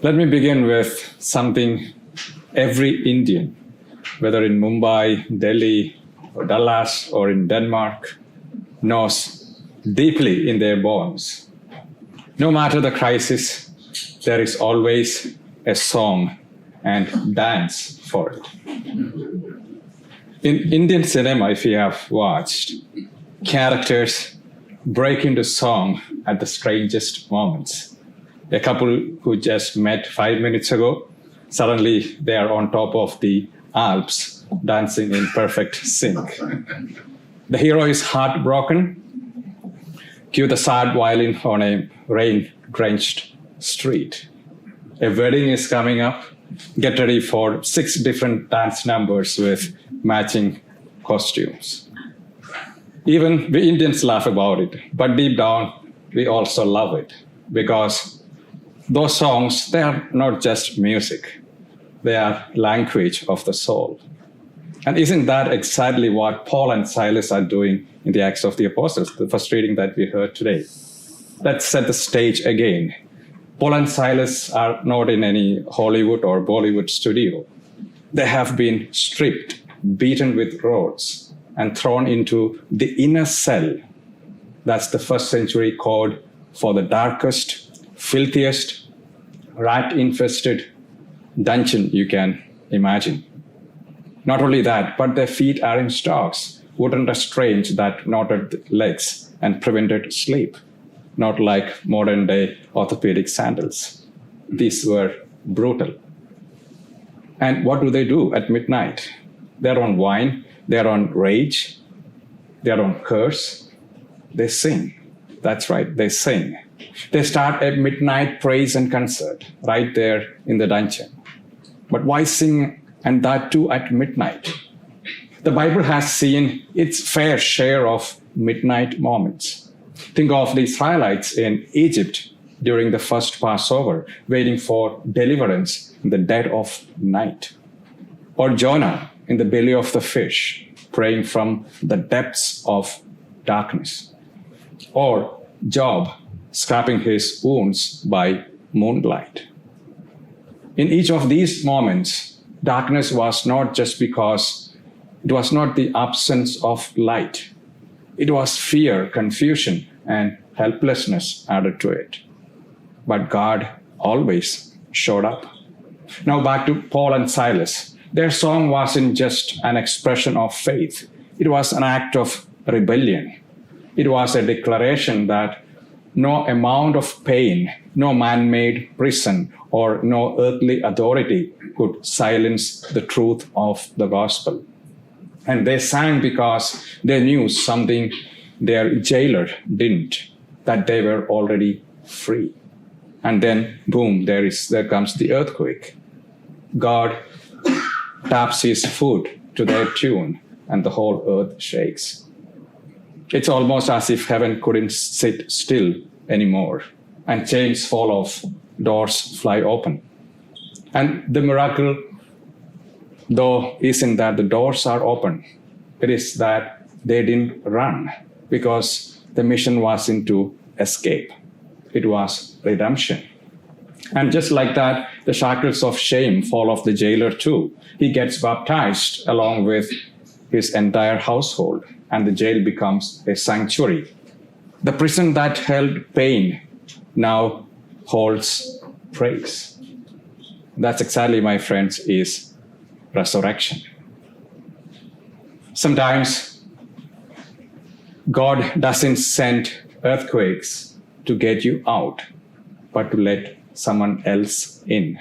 Let me begin with something every Indian, whether in Mumbai, Delhi, or Dallas, or in Denmark, knows deeply in their bones. No matter the crisis, there is always a song and dance for it. In Indian cinema, if you have watched, characters break into song at the strangest moments. A couple who just met 5 minutes ago, suddenly they are on top of the Alps dancing in perfect sync. The hero is heartbroken. Cue the sad violin on a rain-drenched street. A wedding is coming up. Get ready for 6 different dance numbers with matching costumes. Even we Indians laugh about it, but deep down, we also love it because those songs, they are not just music. They are language of the soul. And isn't that exactly what Paul and Silas are doing in the Acts of the Apostles, the first reading that we heard today? Let's set the stage again. Paul and Silas are not in any Hollywood or Bollywood studio. They have been stripped, beaten with rods, and thrown into the inner cell. That's the first century code for the darkest, filthiest, rat-infested dungeon you can imagine. Not only that, but their feet are in stocks, wooden restraints that knotted legs and prevented sleep, not like modern-day orthopedic sandals. These were brutal. And what do they do at midnight? They're on wine, they're on rage, they're on curse. They sing. That's right, they sing. They start a midnight praise and concert right there in the dungeon. But why sing, and that too at midnight? The Bible has seen its fair share of midnight moments. Think of the Israelites in Egypt during the first Passover, waiting for deliverance in the dead of night. Or Jonah in the belly of the fish, praying from the depths of darkness. Or Job scraping his wounds by moonlight. In each of these moments, darkness was not just because it was not the absence of light. It was fear, confusion, and helplessness added to it. But God always showed up. Now back to Paul and Silas. Their song wasn't just an expression of faith. It was an act of rebellion. It was a declaration that no amount of pain, no man-made prison, or no earthly authority could silence the truth of the gospel. And they sang because they knew something their jailer didn't, that they were already free. And then, boom, there comes the earthquake. God taps his foot to their tune, and the whole earth shakes. It's almost as if heaven couldn't sit still anymore, and chains fall off, doors fly open. And the miracle, though, isn't that the doors are open. It is that they didn't run, because the mission wasn't to escape. It was redemption. And just like that, the shackles of shame fall off the jailer too. He gets baptized along with his entire household, and the jail becomes a sanctuary. The prison that held pain now holds praise. That's exactly, my friends, is resurrection. Sometimes God doesn't send earthquakes to get you out, but to let someone else in.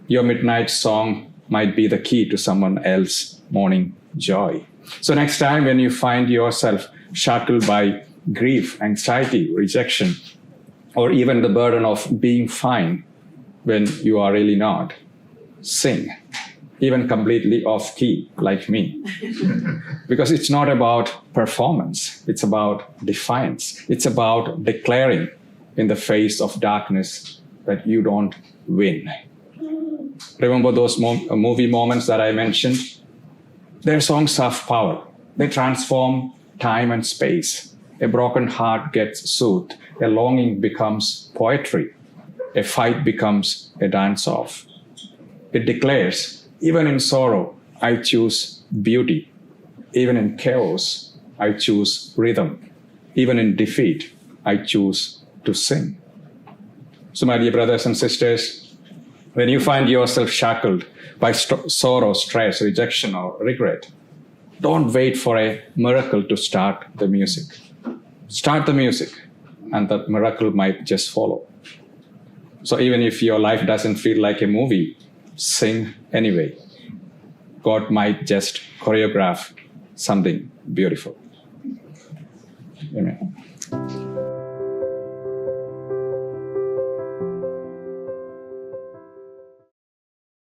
Your midnight song might be the key to someone else's morning joy. So next time when you find yourself shackled by grief, anxiety, rejection, or even the burden of being fine when you are really not, sing, even completely off key like me. Because it's not about performance, it's about defiance. It's about declaring in the face of darkness that you don't win. Remember those movie moments that I mentioned? Their songs have power. They transform time and space. A broken heart gets soothed. A longing becomes poetry. a fight becomes a dance off. It declares, even in sorrow, I choose beauty. Even in chaos, I choose rhythm. Even in defeat, I choose to sing. So, my dear brothers and sisters, when you find yourself shackled by sorrow, stress, rejection, or regret, don't wait for a miracle to start the music. Start the music, and that miracle might just follow. So even if your life doesn't feel like a movie, sing anyway. God might just choreograph something beautiful. Amen.